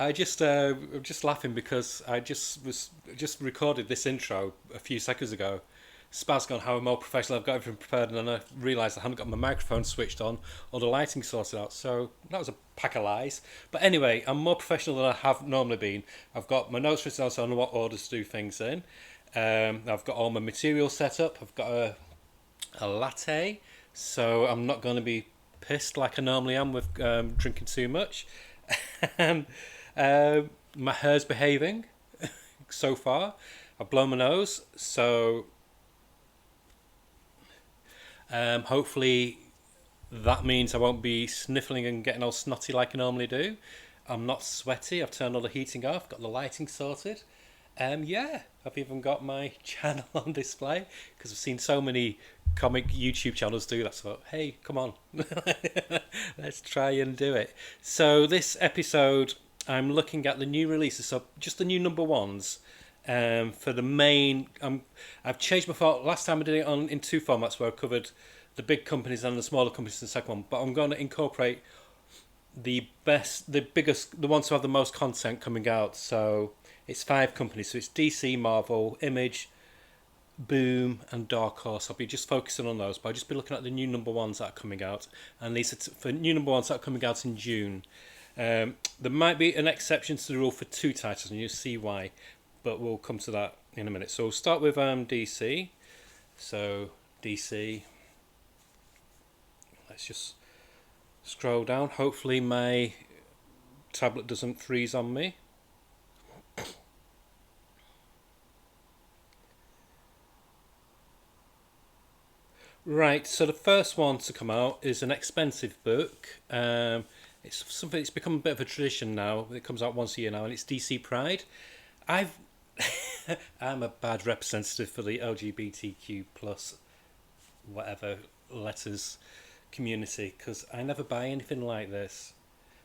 I'm just laughing because I just recorded this intro a few seconds ago. Spaz gone how more professional I've got everything prepared, and then I realised I hadn't got my microphone switched on or the lighting sorted out. So that was a pack of lies. But anyway, I'm more professional than I have normally been. I've got my notes written down on what orders to do things in. I've got all my material set up. I've got a latte, so I'm not going to be pissed like I normally am with drinking too much. And my hair's behaving so far. I've blown my nose, so hopefully that means I won't be sniffling and getting all snotty like I normally do. I'm not sweaty. I've turned all the heating off, got the lighting sorted. Yeah, I've even got my channel on display because I've seen so many comic YouTube channels do that. So, hey, come on, let's try and do it. So, this episode, I'm looking at the new releases, so just the new number ones. For the main, I've changed my thought. Last time I did it on in two formats where I covered the big companies and the smaller companies in the second one, but I'm going to incorporate the biggest, the ones who have the most content coming out. So it's five companies. So it's DC, Marvel, Image, Boom, and Dark Horse. I'll be just focusing on those, but I'll just be looking at the new number ones that are coming out, and these are for new number ones that are coming out in June. There might be an exception to the rule for two titles, and you'll see why, but we'll come to that in a minute. So we'll start with DC. So DC. Let's just scroll down. Hopefully my tablet doesn't freeze on me. Right, so the first one to come out is an expensive book. It's something. It's become a bit of a tradition now. It comes out once a year now, and it's DC Pride. I've I'm a bad representative for the LGBTQ plus whatever letters community because I never buy anything like this.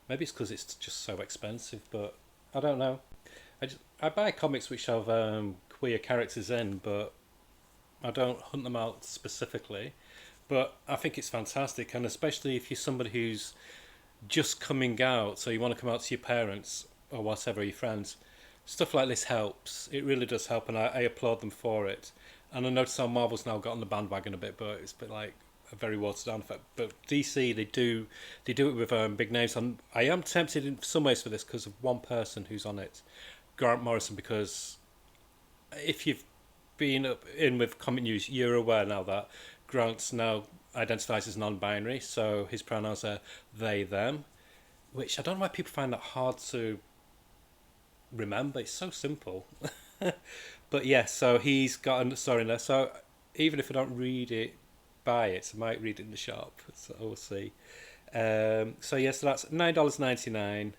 Maybe it's because it's just so expensive, but I don't know. I buy comics which have queer characters in, but I don't hunt them out specifically. But I think it's fantastic, and especially if you're somebody who's just coming out, so you want to come out to your parents or whatever, your friends. Stuff like this helps. It really does help, and I applaud them for it. And I notice how Marvel's now got on the bandwagon a bit, but it's a bit like a very watered down effect. But DC, they do it with big names. And I am tempted in some ways for this because of one person who's on it, Grant Morrison. Because if you've been up in with comic news, you're aware now that Grant's now identifies as non-binary, so his pronouns are they them, which I don't know why people find that hard to remember. It's so simple. But yeah, so he's got a story in there. So even if I don't read it, buy it. I might read it in the shop. So we'll see. So yeah, so that's $9.99.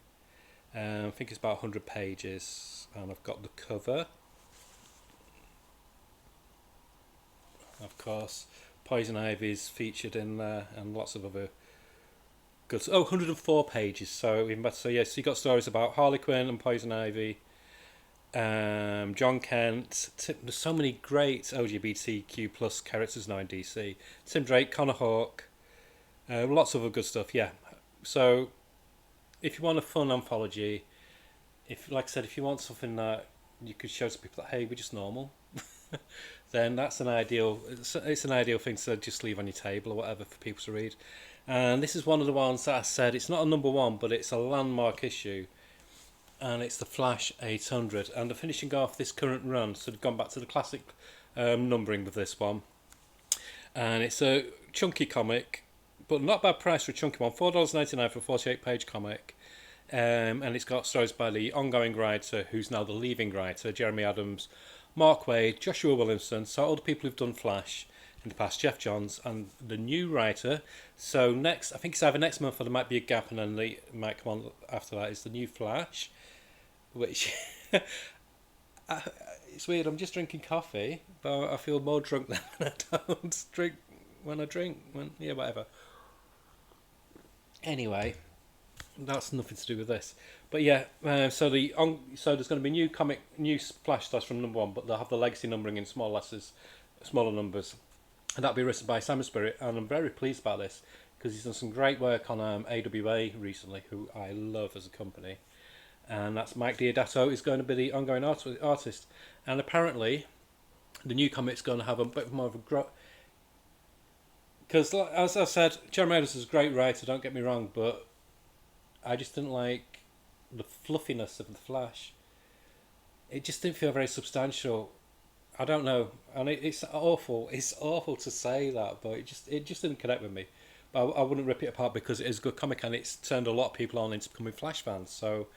I think it's about 100 pages, and I've got the cover. Of course, Poison Ivy's featured in there, and lots of other good. Oh, 104 pages. So even better. So yes, so you got stories about Harley Quinn and Poison Ivy, John Kent. There's so many great LGBTQ plus characters now in DC. Tim Drake, Connor Hawke, lots of other good stuff. Yeah. So if you want a fun anthology, if like I said, if you want something that you could show to people that hey, we're just normal, then that's an ideal. It's an ideal thing to just leave on your table or whatever for people to read. And this is one of the ones that I said it's not a number one, but it's a landmark issue, and it's the Flash 800. And they're finishing off this current run, so they've gone back to the classic numbering with this one. And it's a chunky comic, but not bad price for a chunky one. $4.99 for a 48-page comic. And it's got stories by the ongoing writer, who's now the leaving writer, Jeremy Adams, Mark Waid, Joshua Williamson, so all the people who've done Flash in the past, Jeff Johns, and the new writer. So next, I think it's either next month or there might be a gap, and then they might come on after that, is the new Flash, which it's weird. I'm just drinking coffee, but I feel more drunk than I don't drink when I drink. Yeah, whatever. Anyway, that's nothing to do with this. But yeah, so there's going to be new Flash stars from number one, but they'll have the legacy numbering in small letters, smaller numbers, and that'll be written by Simon Spirit, and I'm very pleased about this because he's done some great work on AWA recently, who I love as a company. And that's Mike Diodato is going to be the ongoing artist. And apparently, the new comic's going to have a bit more of a because, as I said, Jeremy Adams is a great writer, don't get me wrong, but I just didn't like the fluffiness of the Flash. It just didn't feel very substantial. I don't know, and it's awful. It's awful to say that, but it just didn't connect with me. But I wouldn't rip it apart because it is a good comic and it's turned a lot of people on into becoming Flash fans. So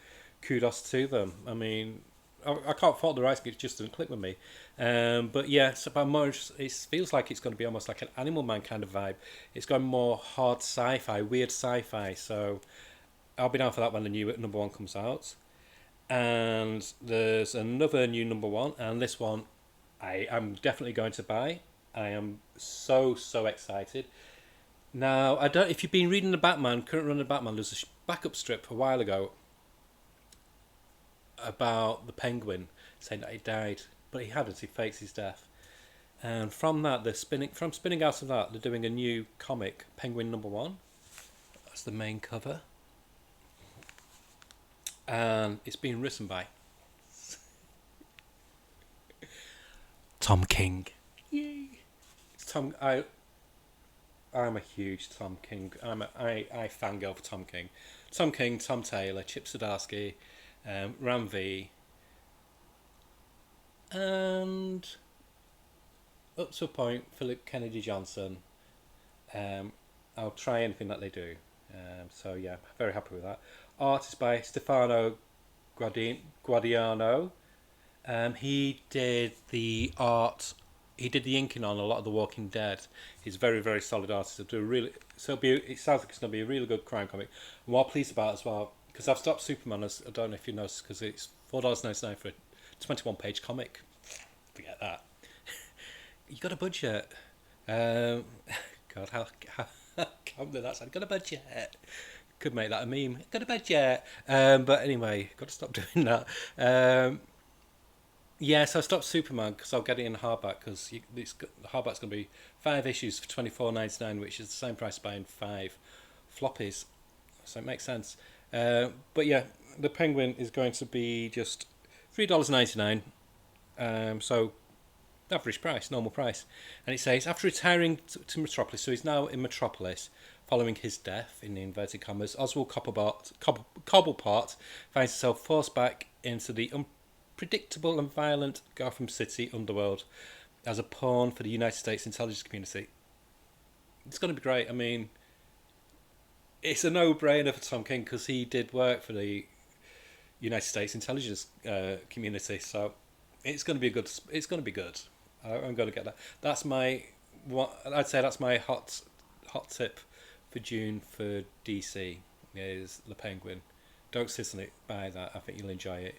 kudos to them. I mean, I can't fault the writing; it just didn't click with me. But yeah, it's about more. It feels like it's going to be almost like an Animal Man kind of vibe. It's going more hard sci-fi, weird sci-fi. So I'll be down for that when the new number one comes out. And there's another new number one, and this one I am definitely going to buy. I am so excited. Now, I don't. If you've been reading the Batman, current run of Batman, there's a backup strip a while ago about the Penguin saying that he died, but he hadn't. He faked his death, and from that, they're spinning out of that, they're doing a new comic, Penguin number one. That's the main cover, and it's being written by Tom King. Yay! Tom, I'm a huge Tom King. I fangirl for Tom King. Tom King, Tom Taylor, Chip Zdarsky, Ram V, and up to a point, Philip Kennedy Johnson. I'll try anything that they do. So yeah, very happy with that. Art is by Stefano Guadiano. He did the art. He did the inking on a lot of The Walking Dead. He's a very solid artist. It sounds like it's going to be a really good crime comic. I'm more pleased about it as well because I've stopped Superman. I don't know if you noticed because it's $4.99 for a 21-page comic. Forget that. You got a budget. God, how can't believe that. Got a budget. Could make that a meme. Got a budget. But anyway, got to stop doing that. Yeah, so I stopped Superman because I'll get it in hardback because the hardback's going to be 5 issues for $24.99, which is the same price as buying 5 floppies. So it makes sense. But yeah, the Penguin is going to be just $3.99. So average price, normal price. And it says, after retiring to Metropolis, so he's now in Metropolis, following his death, in the inverted commas, Oswald Cobblepot finds himself forced back into the predictable and violent Gotham City underworld as a pawn for the United States intelligence community. It's going to be great. I mean, it's a no-brainer for Tom King because he did work for the United States intelligence community, so it's going to be good. It's going to be good. I'm going to get that. That's my I'd say that's my hot tip for June for DC is the Penguin. Don't sit on it. Buy that. I think you'll enjoy it.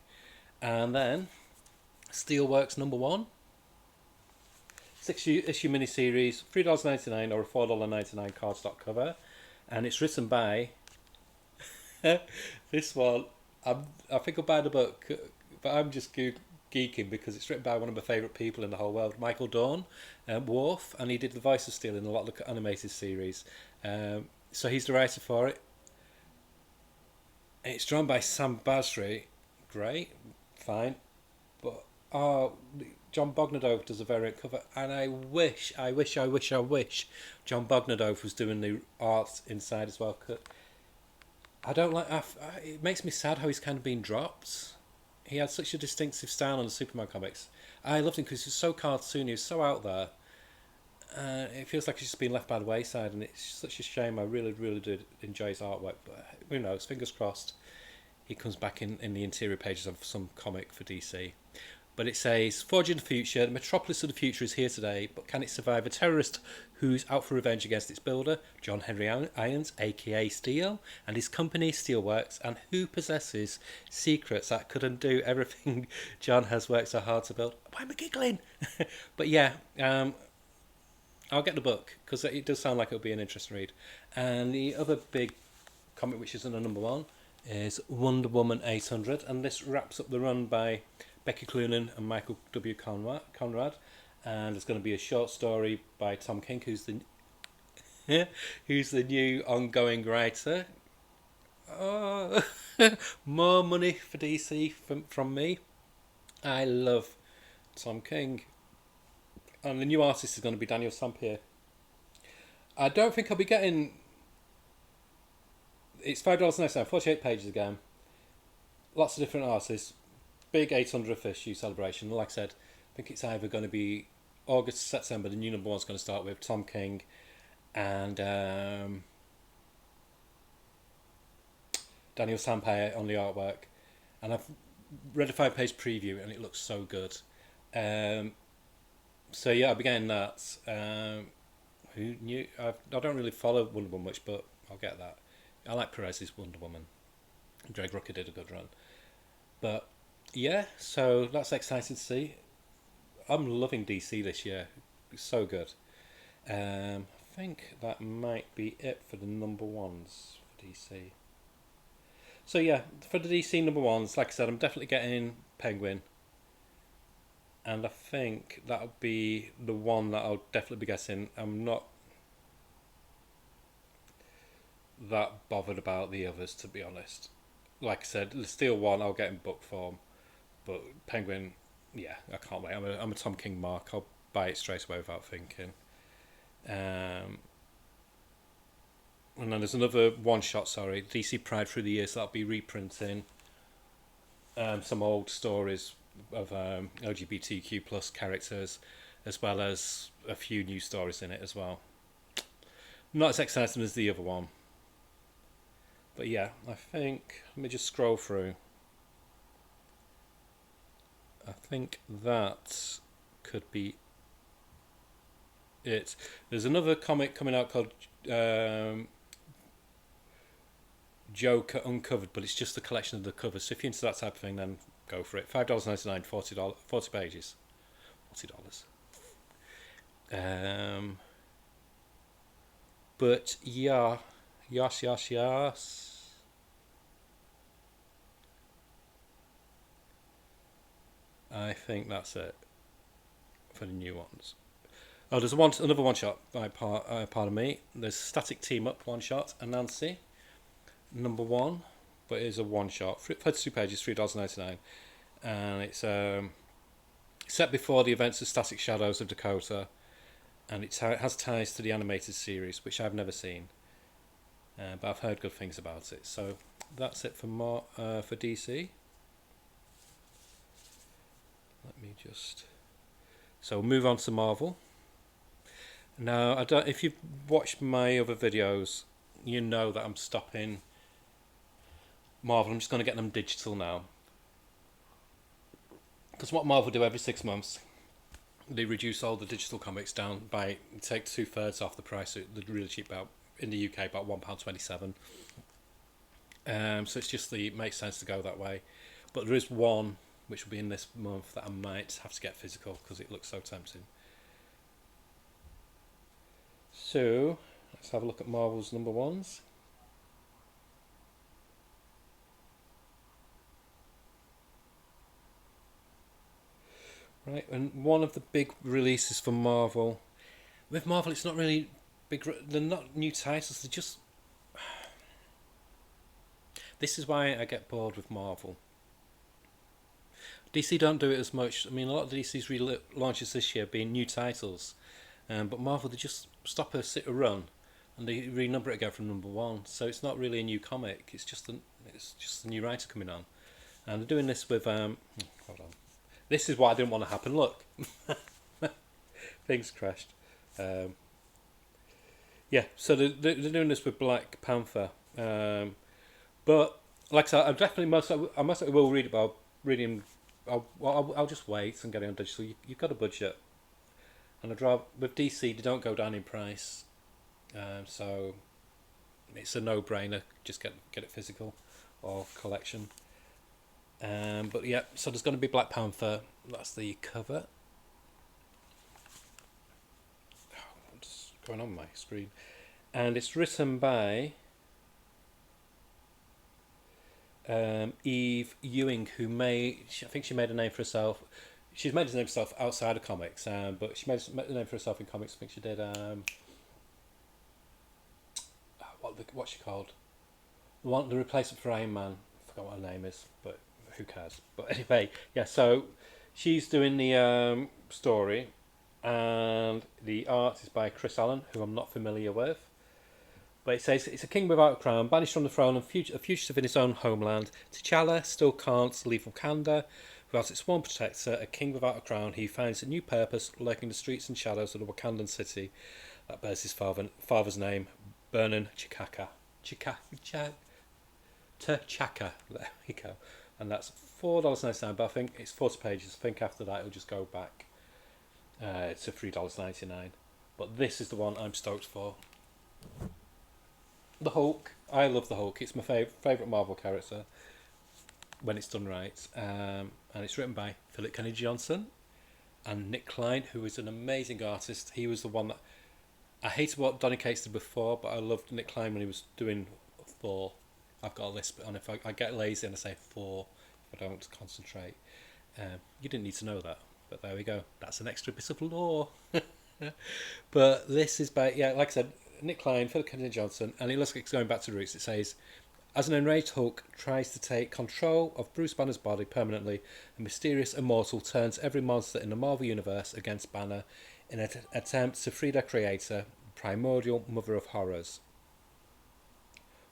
And then Steelworks number one, 6-issue miniseries, $3.99 or a $4.99 cardstock cover, and it's written by this one. I think I'll buy the book, but I'm just geeking because it's written by one of my favourite people in the whole world, Michael Dorn, Worf, and he did the voice of Steel in a lot of the animated series. So he's the writer for it. It's drawn by Sam Basri. Great. Fine, but John Bogdanove does a variant cover, and I wish John Bogdanove was doing the art inside as well. I don't like. It makes me sad how he's kind of been dropped. He had such a distinctive style on the Superman comics. I loved him because he was so cartoony, he was so out there. It feels like he's just been left by the wayside, and it's such a shame. I really did enjoy his artwork, but who knows? Fingers crossed. He comes back in the interior pages of some comic for DC. But it says, Forging the future, the metropolis of the future is here today, but can it survive a terrorist who's out for revenge against its builder, John Henry Irons, aka Steel, and his company Steelworks, and who possesses secrets that could undo everything John has worked so hard to build? Why am I giggling? But yeah, I'll get the book, because it does sound like it'll be an interesting read. And the other big comic, which is in the number one, is Wonder Woman 800, and this wraps up the run by Becky Cloonan and Michael W. Conrad, and there's going to be a short story by Tom King, who's the who's the new ongoing writer. Oh, more money for DC from me. I love Tom King. And the new artist is going to be Daniel Sampier. I don't think I'll be getting. It's $5 next time, 48 pages again. Lots of different artists. Big 800th issue celebration. Like I said, I think it's either going to be August, September. The new number one's going to start with Tom King and Daniel Sampier on the artwork. And I've read a 5-page preview and it looks so good. So yeah, I'll be getting that. Who knew? I don't really follow Wonder Woman much, but I'll get that. I like Perez's Wonder Woman. Greg Rucka did a good run. But yeah, so that's exciting to see. I'm loving DC this year. It's so good. I think that might be it for the number ones for DC. So yeah, for the DC number ones, like I said, I'm definitely getting Penguin. And I think that'll be the one that I'll definitely be getting. I'm not that bothered about the others, to be honest. Like I said, the Steel one I'll get in book form, but Penguin, yeah, I can't wait. I'm a Tom King mark. I'll buy it straight away without thinking. And then there's another one shot. Sorry, DC Pride through the years. That'll be reprinting some old stories of LGBTQ plus characters, as well as a few new stories in it as well. Not as exciting as the other one. But yeah, I think, let me just scroll through. I think that could be it. There's another comic coming out called Joker Uncovered, but it's just a collection of the covers. So if you're into that type of thing, then go for it. $5.99, $40, 40 pages. $40. But yeah, yes. I think that's it for the new ones. Oh, there's another one shot by pardon me. There's Static Team Up one shot, Anansi, number one, but it is a one shot. 32 pages, $3.99, and it's set before the events of Static Shadows of Dakota, and it has ties to the animated series, which I've never seen, but I've heard good things about it. So that's it for DC. Let me just. So we'll move on to Marvel. Now, if you've watched my other videos, you know that I'm stopping Marvel. I'm just going to get them digital now. Because what Marvel do every 6 months, they reduce all the digital comics down by take 2/3 off the price. So they're really cheap, about in the UK about £1.27. So it makes sense to go that way. But there is one which will be in this month that I might have to get physical because it looks so tempting. So let's have a look at Marvel's number ones. Right, and one of the big releases for Marvel. With Marvel, it's not really big. They're not new titles. They're just. This is why I get bored with Marvel. DC don't do it as much. I mean, a lot of DC's relaunches this year being new titles, but Marvel, they just stop a run, and they renumber it again from number one. So it's not really a new comic. It's just a new writer coming on, and they're doing this with hold on. This is what I didn't want to happen. Look, things crashed. Yeah, so they're doing this with Black Panther, but like I said, I most will read about reading. I'll just wait and get it on digital. You've got a budget, and I'd rather with DC they don't go down in price, so it's a no-brainer. Just get it physical or collection. But yeah, so there's going to be Black Panther. That's the cover. What's going on my screen? And it's written by Eve Ewing, I think she made a name for herself. She's made a name for herself outside of comics, but she made a name for herself in comics. I think she did. what's she called? The replacement for Iron Man. I forgot what her name is, but who cares? But anyway, yeah. So she's doing the story, and the art is by Chris Allen, who I'm not familiar with. But it says it's a king without a crown, banished from the throne and a fugitive in his own homeland. T'Challa still can't leave Wakanda. Without its one protector, a king without a crown, he finds a new purpose lurking in the streets and shadows of the Wakandan city that bears his father's name, Vernon Chikaka. T'Chaka. There we go. And that's $4.99, but I think it's 40 pages. I think after that it'll just go back to $3.99. But this is the one I'm stoked for. The Hulk. I love the Hulk. It's my favourite Marvel character when it's done right. And it's written by Philip Kennedy Johnson and Nick Klein, who is an amazing artist. He was the one that I hated what Donny Cates did before, but I loved Nick Klein when he was doing Thor. I've got a list, and if I get lazy and I say Thor, if I don't concentrate. You didn't need to know that, but there we go. That's an extra bit of lore. But this is by, yeah, like I said, Nick Klein, Philip Kennedy Johnson, and it looks like it's going back to the roots. It says, as an enraged Hulk tries to take control of Bruce Banner's body permanently, a mysterious immortal turns every monster in the Marvel Universe against Banner in an attempt to free their creator, primordial mother of horrors.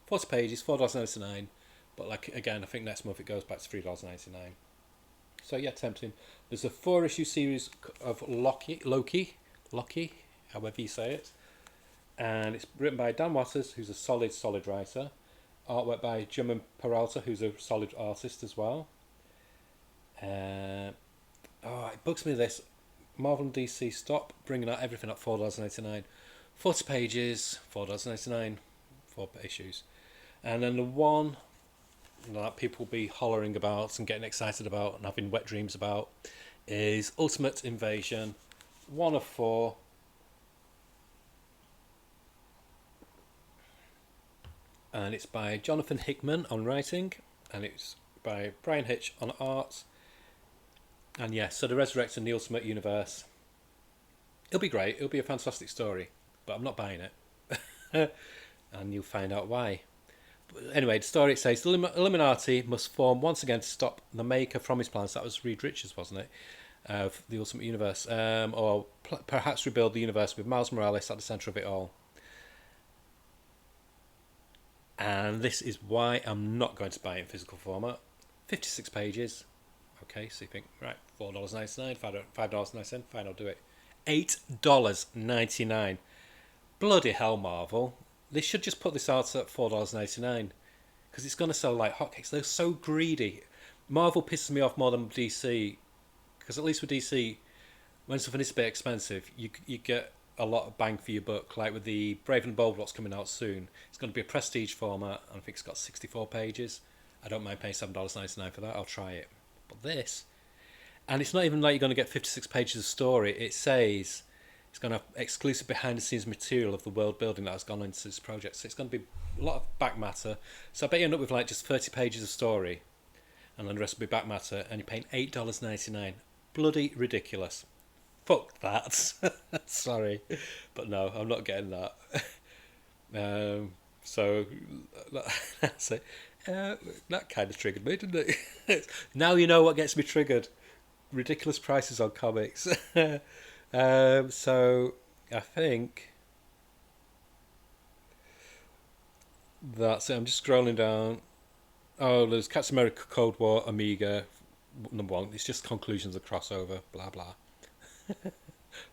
40 pages, $4.99, but like again, I think next month it goes back to $3.99. So yeah, tempting. There's a 4-issue series of Loki, however you say it, and it's written by Dan Waters, who's a solid writer. Artwork by Jim Peralta, who's a solid artist as well. It bugs me this. Marvel and DC, stop bringing out everything at $4.99. 40 pages, $4.99, 4 issues. And then the one that people will be hollering about and getting excited about and having wet dreams about is Ultimate Invasion, 1 of 4. And it's by Jonathan Hickman on writing, and it's by Brian Hitch on art. And yeah, so they're resurrecting the Ultimate Universe. It'll be great. It'll be a fantastic story, but I'm not buying it. And you'll find out why. But anyway, the story, it says the Illuminati must form once again to stop the Maker from his plans. That was Reed Richards, wasn't it? Of the Ultimate Universe. Or perhaps rebuild the universe with Miles Morales at the centre of it all. And this is why I'm not going to buy it in physical format. 56 pages. Okay, so you think, right, $4.99, $5.99, fine, I'll do it. $8.99. Bloody hell, Marvel. They should just put this out at $4.99 because it's going to sell like hotcakes. They're so greedy. Marvel pisses me off more than DC because at least with DC, when something is a bit expensive, you get a lot of bang for your buck. Like with the Brave and Bold, what's coming out soon, it's going to be a prestige format, and I think it's got 64 pages. I don't mind paying $7.99 for that. I'll try it. But this, and it's not even like you're going to get 56 pages of story. It says it's going to have exclusive behind-the-scenes material of the world building that has gone into this project. So it's going to be a lot of back matter. So I bet you end up with like just 30 pages of story, and then the rest will be back matter, and you're paying $8.99. Bloody ridiculous. Fuck that. Sorry, but no, I'm not getting that. So that's it. That kind of triggered me, didn't it? Now you know what gets me triggered. Ridiculous prices on comics. So I think that's it. I'm just scrolling down. Oh, there's Captain America Cold War Omega #1. It's just conclusions of crossover. Blah blah.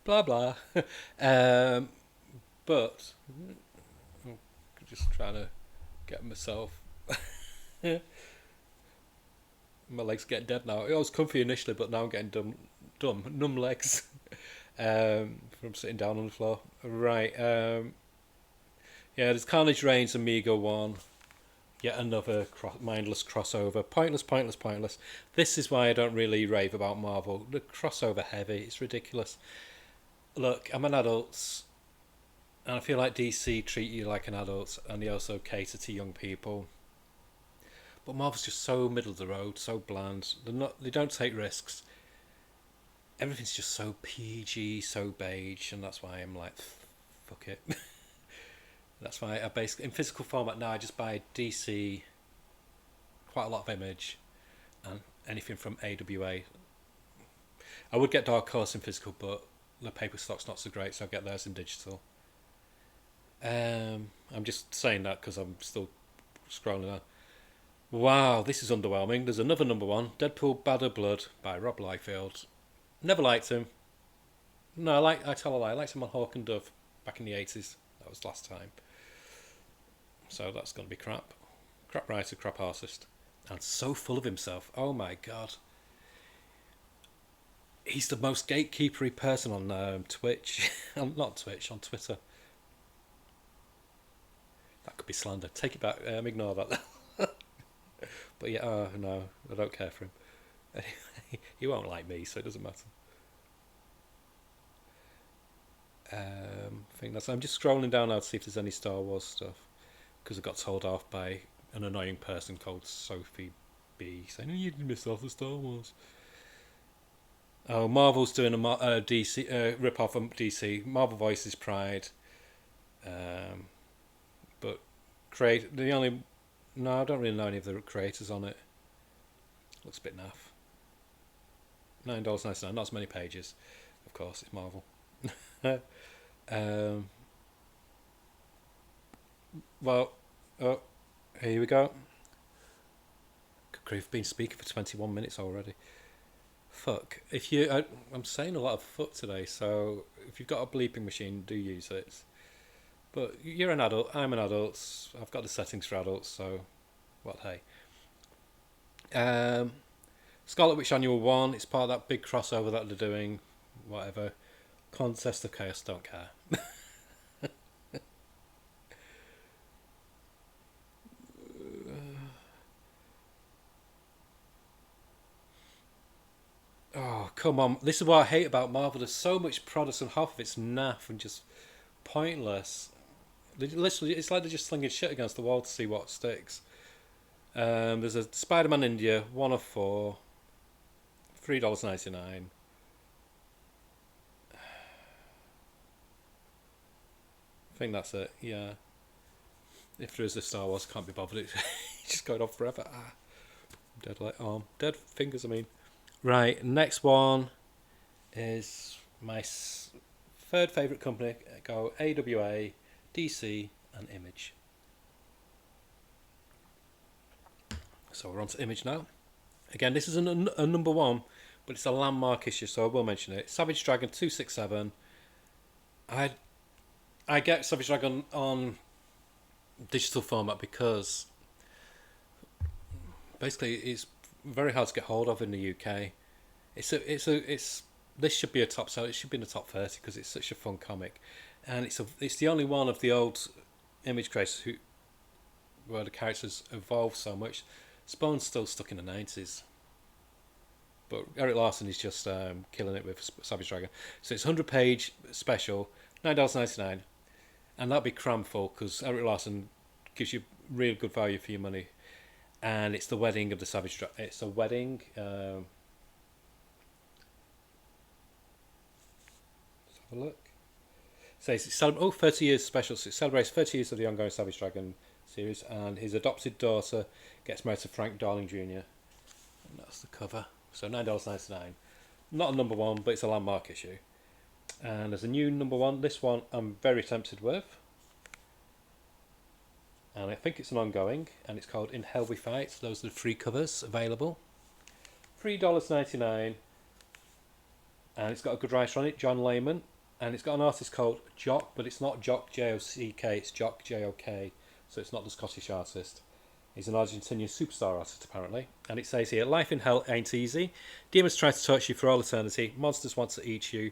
Blah blah. But I'm just trying to get myself. My legs get dead now. It was comfy initially, but now I'm getting numb legs from sitting down on the floor. Right. Yeah, there's Carnage Reigns Amiga 1. Yet another mindless crossover. Pointless. This is why I don't really rave about Marvel. The crossover heavy. It's ridiculous. Look, I'm an adult, and I feel like DC treat you like an adult, and they also cater to young people. But Marvel's just so middle of the road, so bland. They don't take risks. Everything's just so PG, so beige, and that's why I'm like, fuck it. That's why I basically, in physical format now, I just buy DC, quite a lot of Image, and anything from AWA. I would get Dark Horse in physical, but the paper stock's not so great, so I get theirs in digital. I'm just saying that because I'm still scrolling down. Wow, this is underwhelming. There's another number one, Deadpool Bad of Blood by Rob Liefeld. Never liked him. No, I tell a lie. I liked him on Hawk and Dove back in the 80s. That was last time. So that's going to be crap. Crap writer, crap artist. And so full of himself. Oh my god. He's the most gatekeepery person on Twitch. Not Twitch, on Twitter. That could be slander. Take it back. Ignore that. But yeah, no, I don't care for him. He won't like me, so it doesn't matter. I think that's. I'm just scrolling down now to see if there's any Star Wars stuff, because I got told off by an annoying person called Sophie B saying, "Oh, you missed off the Star Wars." Oh, Marvel's doing a DC rip off of DC. Marvel Voices Pride, but create the only. No, I don't really know any of the creators on it. Looks a bit naff. $9.99, not as many pages. Of course, it's Marvel. um, well, oh, here we go. I've been speaking for 21 minutes already. Fuck. I'm saying a lot of fuck today, so if you've got a bleeping machine, do use it. But you're an adult, I'm an adult, I've got the settings for adults, so what, hey. Scarlet Witch Annual 1, it's part of that big crossover that they're doing, whatever. Contest of Chaos, don't care. Oh, come on. This is what I hate about Marvel. There's so much product and half of it's naff and just pointless. Literally, it's like they're just slinging shit against the wall to see what sticks. There's a Spider-Man India, 1 of 4, $3.99. I think that's it, yeah. If there is a Star Wars, I can't be bothered. It's just going on forever. Dead like arm. Dead fingers, I mean. Right, next one is my third favourite company. Go AWA, DC, and Image. So we're on to Image now. Again, this is a number one, but it's a landmark issue, so I will mention it. Savage Dragon 267. I get Savage Dragon on digital format because basically it's very hard to get hold of in the UK. It's this should be a top seller. It should be in the top 30 because it's such a fun comic, and it's the only one of the old Image creators where the characters evolved so much. Spawn's still stuck in the 90s, but Eric Larson is just killing it with Savage Dragon. So it's a 100-page special, $9.99, and that'd be cram full because Eric Larson gives you real good value for your money. And it's the wedding of the Savage Dragon. It's a wedding. Let's have a look. It says 30 years special. So it celebrates 30 years of the ongoing Savage Dragon series, and his adopted daughter gets married to Frank Darling Jr. And that's the cover. So $9.99. Not a number one, but it's a landmark issue. And there's a new number one. This one I'm very tempted with. And I think it's an ongoing, and it's called In Hell We Fight. Those are the free covers available. $3.99. And it's got a good writer on it, John Layman. And it's got an artist called Jock, but it's not Jock J-O-C-K, it's Jock J-O-K. So it's not the Scottish artist. He's an Argentinian superstar artist, apparently. And it says here, life in hell ain't easy. Demons try to touch you for all eternity. Monsters want to eat you.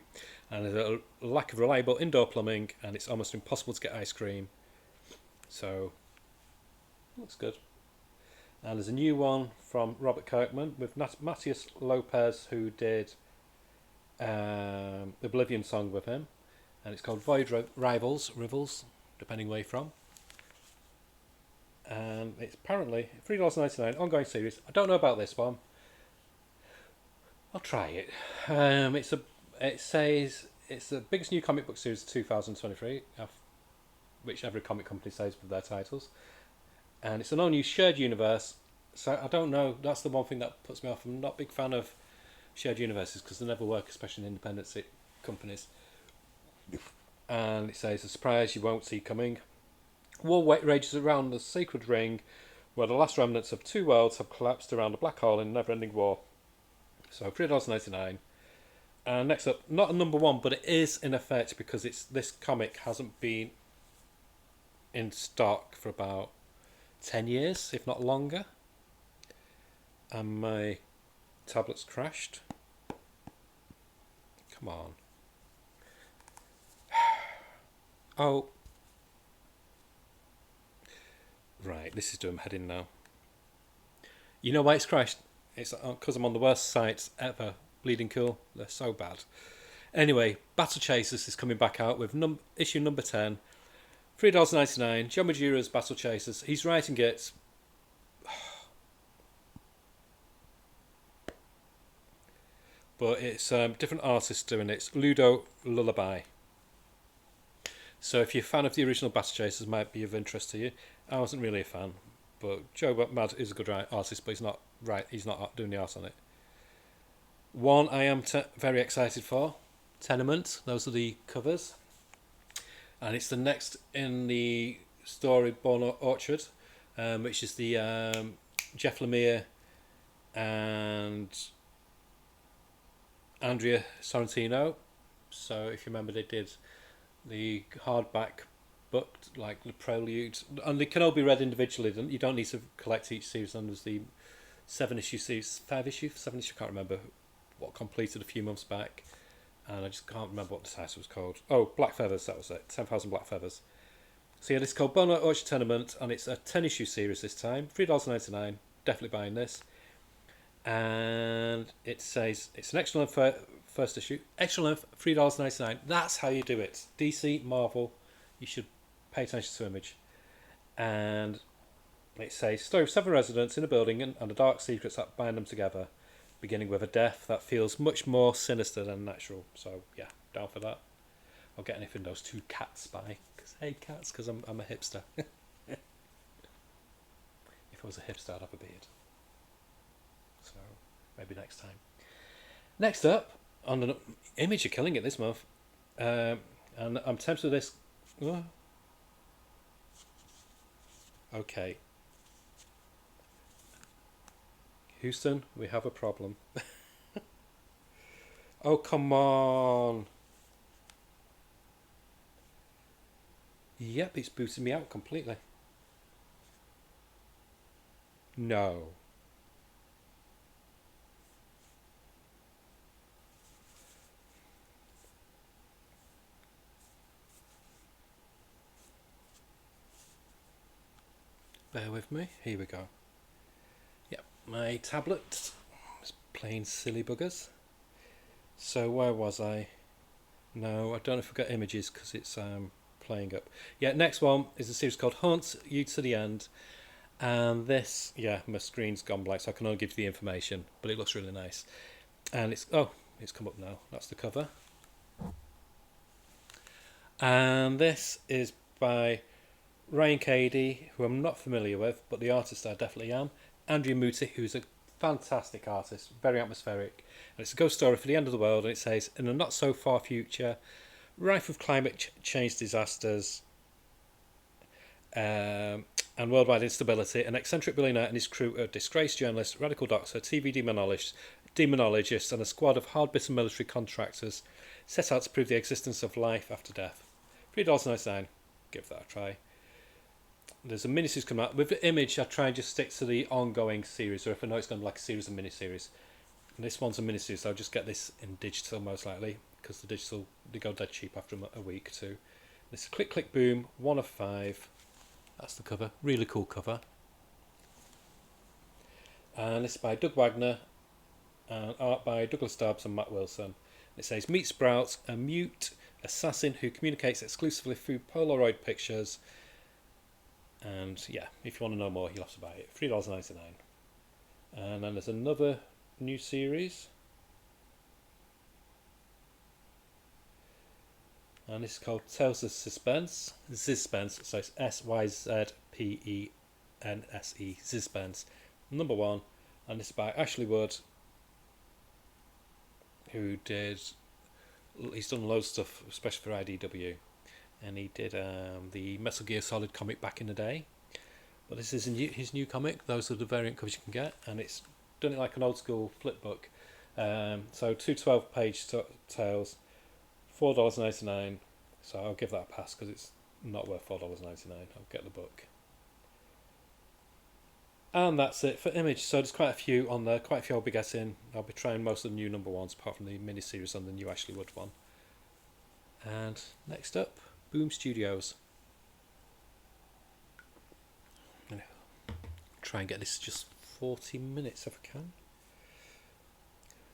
And there's a lack of reliable indoor plumbing, and it's almost impossible to get ice cream. So, looks good. And there's a new one from Robert Kirkman with Matthias Lopez, who did Oblivion Song with him. And it's called Void Rivals, depending where you're from. And it's apparently $3.99, ongoing series. I don't know about this one. I'll try it. It says it's the biggest new comic book series of 2023. which every comic company says with their titles. And it's an all-new shared universe. So I don't know. That's the one thing that puts me off. I'm not a big fan of shared universes because they never work, especially in independent companies. And it says, a surprise you won't see coming. War rages around the sacred ring, where the last remnants of two worlds have collapsed around a black hole in a never-ending war. So $3.99. And next up, not a number one, but it is in effect because this comic hasn't been in stock for about 10 years, if not longer. And my tablet's crashed. Come on. Oh. Right, this is doing my head in now. You know why it's crashed? It's because I'm on the worst sites ever. Bleeding Cool. They're so bad. Anyway, Battle Chasers is coming back out with issue number 10. $3.99. John Majura's Battle Chasers. He's writing it. But it's different artists doing it. It's Ludo Lullaby. So if you're a fan of the original Battle Chasers, might be of interest to you. I wasn't really a fan, but Joe Mad is a good artist, but he's not doing the art on it. One I am very excited for, Tenement. Those are the covers, and it's the next in the story Born Orchard, which is the Jeff Lemire and Andrea Sorrentino. So if you remember, they did the hardback book, like the Prelude, and they can all be read individually. You don't need to collect each series. And there's the 7-issue series, 7 issue. I can't remember what completed a few months back, and I just can't remember what the title was called. Oh, Black Feathers, that was it. 10,000 Black Feathers. So yeah, this is called Bono Orchard Tenement, and it's a 10-issue series this time. $3.99. Definitely buying this. And it says it's an extra length first issue. Extra length, $3.99. That's how you do it. DC, Marvel, you should pay attention to image. And it says, story of 7 residents in a building and the dark secrets that bind them together, beginning with a death that feels much more sinister than natural. So yeah, down for that. I'll get anything those 2 cats buy. Because I'm a hipster. If I was a hipster, I'd have a beard. So maybe next time. Next up, on the Image are killing it this month. And I'm tempted with this. Oh. Okay. Houston, we have a problem. Oh, come on. Yep, it's booted me out completely. No. Bear with me. Here we go. Yep, my tablet is playing silly buggers. So where was I? No, I don't know if I've got images because it's playing up. Yeah, next one is a series called Hunt You to the End. And this, yeah, my screen's gone blank, so I can only give you the information, but it looks really nice. And it's come up now. That's the cover. And this is by Ryan Cady, who I'm not familiar with, but the artist I definitely am. Andrea Muti, who's a fantastic artist, very atmospheric. And it's a ghost story for the end of the world, and it says, in a not so far future, rife with climate change disasters and worldwide instability, an eccentric billionaire and his crew of disgraced journalists, radical doctor, TV demonologists, and a squad of hard-bitten military contractors set out to prove the existence of life after death. $3.99. Give that a try. There's a miniseries coming out. With the Image, I try and just stick to the ongoing series, or if I know it's going to be like a series of miniseries. And this one's a miniseries, so I'll just get this in digital most likely, because the digital, they go dead cheap after a week or two. This is Click Click Boom, 1 of 5. That's the cover. Really cool cover. And this is by Doug Wagner, and art by Douglas Stubbs and Matt Wilson. It says, meet Sprout, a mute assassin who communicates exclusively through Polaroid pictures. And yeah, if you want to know more, you'll have to buy it. $3.99. And then there's another new series. and this is called Tales of Suspense. Zispense, so it's Syzpense, Zispense, number 1, and this is by Ashley Wood, who he's done loads of stuff, especially for IDW, and he did the Metal Gear Solid comic back in the day. But this is his new comic. Those are the variant covers you can get, and it's done it like an old school flip book. So 2 12-page tales, $4.99. So I'll give that a pass because it's not worth $4.99. I'll get the book. And that's it for Image. So there's quite a few on there, quite a few I'll be getting. I'll be trying most of the new number 1s, apart from the miniseries and the new Ashley Wood one. And next up, Boom Studios. Try and get this just 40 minutes if I can.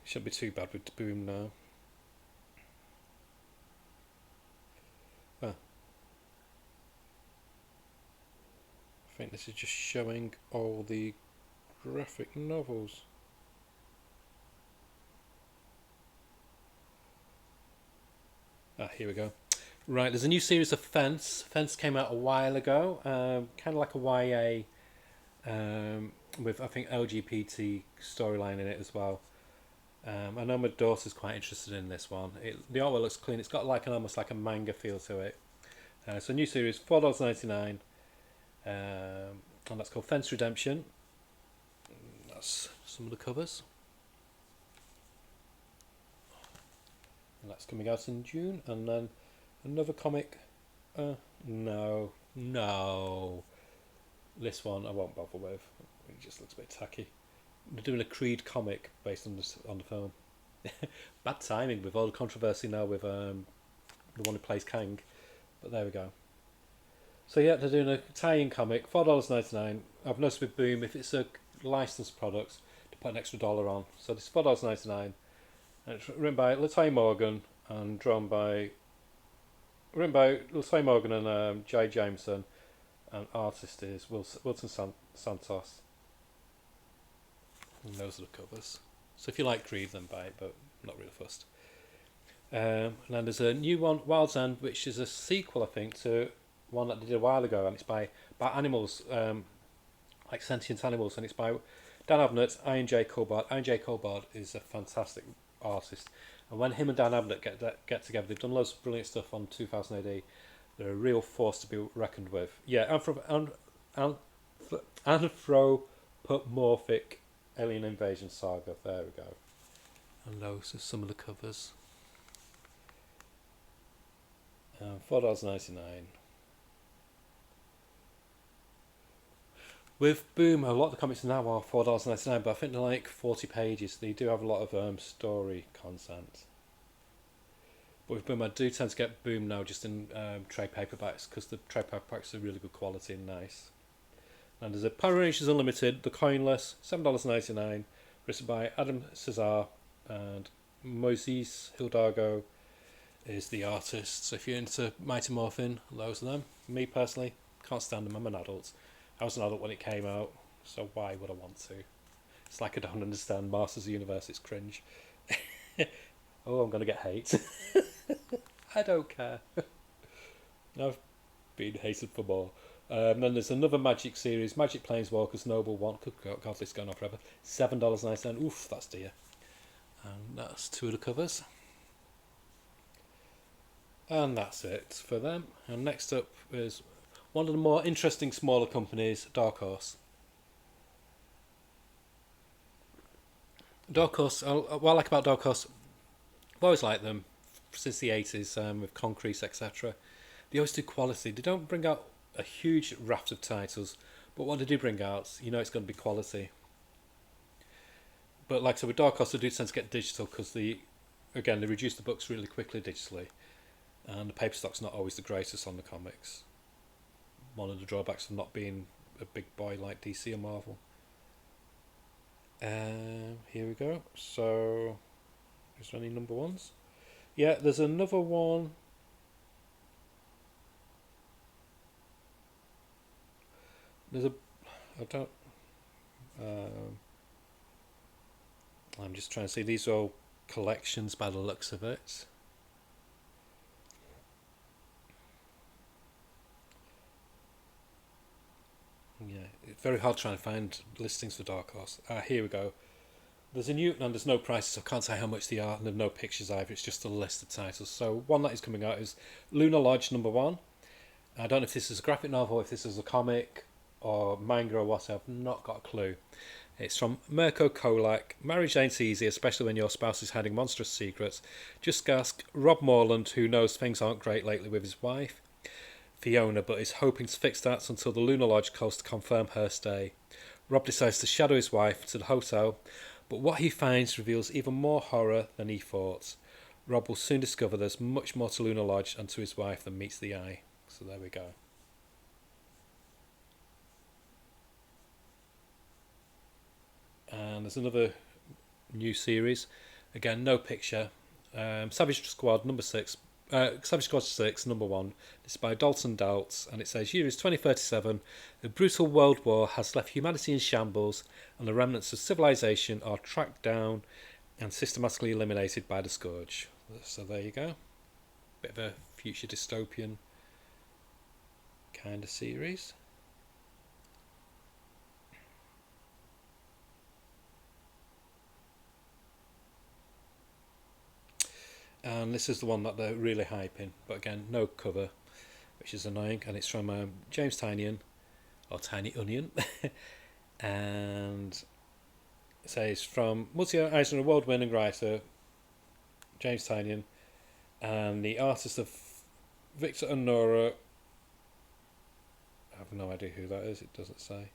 Shouldn't be too bad with Boom now. I think this is just showing all the graphic novels. Here we go. Right, there's a new series of Fence. Fence came out a while ago, kind of like a YA, with I think LGBT storyline in it as well. I know my daughter's quite interested in this one. The artwork looks clean. It's got almost like a manga feel to it. So new series, $4.99, and that's called Fence Redemption. That's some of the covers. And that's coming out in June. And then another comic. No. This one I won't bother with. It just looks a bit tacky. They're doing a Creed comic based on the film. Bad timing with all the controversy now with the one who plays Kang. But there we go. So yeah, they're doing a tie-in comic, $4.99. I've noticed with Boom, if it's a licensed product, to put an extra dollar on. So this is $4.99. And it's written by Latoya Morgan and drawn by Latoya Morgan and Jay Jameson, and artist is Wilton Santos. And those are the covers. So if you like Creed, then buy it, but I'm not really fussed. And then there's a new one, Wild's End, which is a sequel, I think, to one that they did a while ago, and it's by animals, like sentient animals, and it's by Dan Abnett, Iron J. Colbard. Iron J. Colbard is a fantastic artist, and when him and Dan Abnett get together, they've done loads of brilliant stuff on 2000 AD. They're a real force to be reckoned with. Yeah, anthropomorphic alien invasion saga. There we go. And those are some of the covers. $4.99. With Boom, a lot of the comics now are $4.99, but I think they're like 40 pages. They do have a lot of story content. But with Boom, I do tend to get Boom now just in trade paperbacks, because the trade paperbacks are really good quality and nice. And there's a Power Rangers Unlimited, The Coinless, $7.99, written by Adam Cesar, and Moises Hidalgo is the artist. So if you're into Mighty Morphin, those are them. Me personally, can't stand them. I'm an adult. I was an adult when it came out, so why would I want to? It's like I don't understand Masters of the Universe. It's cringe. Oh, I'm going to get hate. I don't care. I've been hated for more. Then there's another Magic series, Magic Planeswalkers Noble One. God, this is going on forever. $7.99. Oof, that's dear. And that's 2 of the covers. And that's it for them. And next up is one of the more interesting smaller companies, Dark Horse. Dark Horse, what I like about Dark Horse, I've always liked them since the 80s, with Concrete, etc. They always do quality. They don't bring out a huge raft of titles, but what they do bring out, you know it's going to be quality. But like I said, with Dark Horse, they do tend to get digital because they reduce the books really quickly digitally, and the paper stock's not always the greatest on the comics. One of the drawbacks of not being a big boy like DC or Marvel. Here we go. So, is there any number 1s? Yeah, there's another one. I'm just trying to see. These are all collections by the looks of it. Yeah, it's very hard trying to find listings for Dark Horse. Here we go. There's a new, and there's no prices, so I can't say how much they are, and there's no pictures either. It's just a list of titles. So one that is coming out is Lunar Lodge #1. I don't know if this is a graphic novel, if this is a comic or manga or what. I've not got a clue. It's from Mirko Kolak. Marriage ain't easy, especially when your spouse is hiding monstrous secrets. Just ask Rob Morland, who knows things aren't great lately with his wife, Fiona, but is hoping to fix that until the Lunar Lodge calls to confirm her stay. Rob decides to shadow his wife to the hotel, but what he finds reveals even more horror than he thought. Rob will soon discover there's much more to Lunar Lodge and to his wife than meets the eye. So there we go. And there's another new series. Again, no picture. Savage Squad #6. Savage Squad 6, #1. It's by Dalton Doubts, and it says, year is 2037. A brutal world war has left humanity in shambles, and the remnants of civilization are tracked down and systematically eliminated by the Scourge. So there you go. Bit of a future dystopian kind of series. And this is the one that they're really hyping, but again, no cover, which is annoying. And it's from James Tynion, or Tiny Onion, and it says from multi-Eisner award-winning writer James Tynion, and the artist of Victor and Nora. I have no idea who that is. It doesn't say.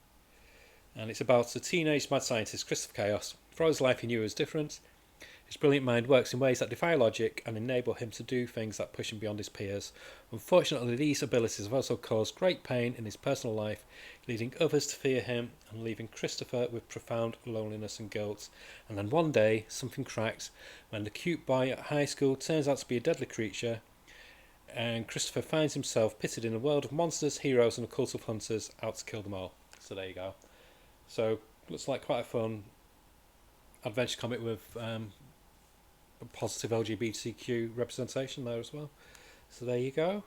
And it's about a teenage mad scientist, Christopher Chaos. For all his life, he knew he was different. His brilliant mind works in ways that defy logic and enable him to do things that push him beyond his peers. Unfortunately, these abilities have also caused great pain in his personal life, leading others to fear him and leaving Christopher with profound loneliness and guilt. And then one day, something cracks when the cute boy at high school turns out to be a deadly creature, and Christopher finds himself pitted in a world of monsters, heroes, and a cult of hunters out to kill them all. So there you go. So, looks like quite a fun adventure comic with positive LGBTQ representation there as well. So there you go.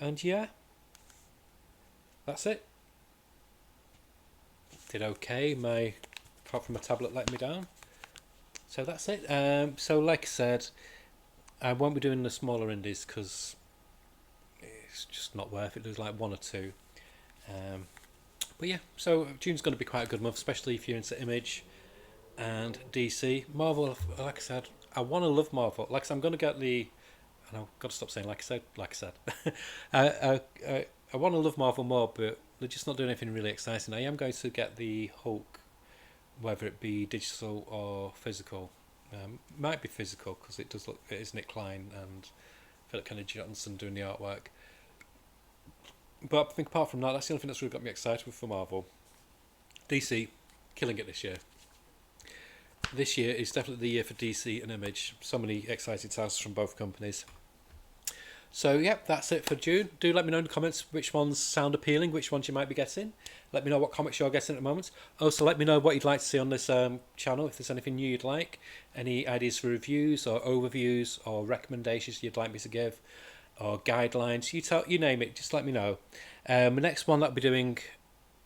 And yeah, that's it. Did okay. Apart from my tablet letting me down. So that's it. So like I said, I won't be doing the smaller indies because it's just not worth it. There's like one or two. But yeah, so June's going to be quite a good month, especially if you're into Image and DC. Marvel, like I said, I want to love Marvel. Like I said, I'm going to get the... And I've got to stop saying like I said. I want to love Marvel more, but they're just not doing anything really exciting. I am going to get the Hulk, whether it be digital or physical. Might be physical, because it is Nick Klein and Philip Kennedy Johnson doing the artwork. But I think apart from that, that's the only thing that's really got me excited for Marvel. DC, killing it this year. This year is definitely the year for DC and Image. So many exciting titles from both companies. So, yep, that's it for June. Do let me know in the comments which ones sound appealing, which ones you might be getting. Let me know what comics you're getting at the moment. Also, let me know what you'd like to see on this channel, if there's anything new you'd like. Any ideas for reviews or overviews or recommendations you'd like me to give, or guidelines. You name it, just let me know. The next one that I'll be doing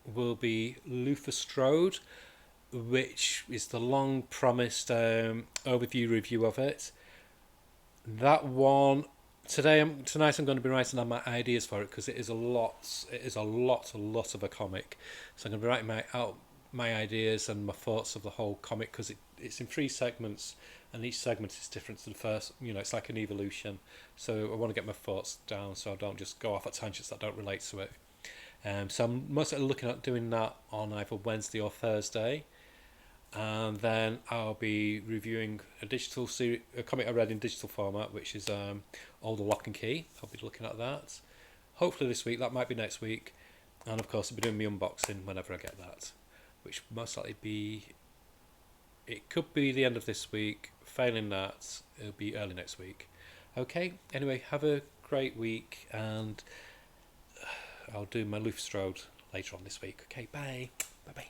will be Luther Strode, which is the long promised overview review of it. That one tonight I'm going to be writing down my ideas for it, because it is a lot of a comic. So I'm going to be writing out my ideas and my thoughts of the whole comic, because it's in 3 segments, and each segment is different to the first. It's like an evolution. So I want to get my thoughts down so I don't just go off at tangents that don't relate to it. So I'm mostly looking at doing that on either Wednesday or Thursday. And then I'll be reviewing a comic I read in digital format, which is All the Lock and Key. I'll be looking at that. Hopefully this week, that might be next week. And of course I'll be doing my unboxing whenever I get that, which most likely it could be the end of this week. Failing that, it'll be early next week. Okay, anyway, have a great week, and I'll do my Luther Strode later on this week. Okay, bye. Bye-bye.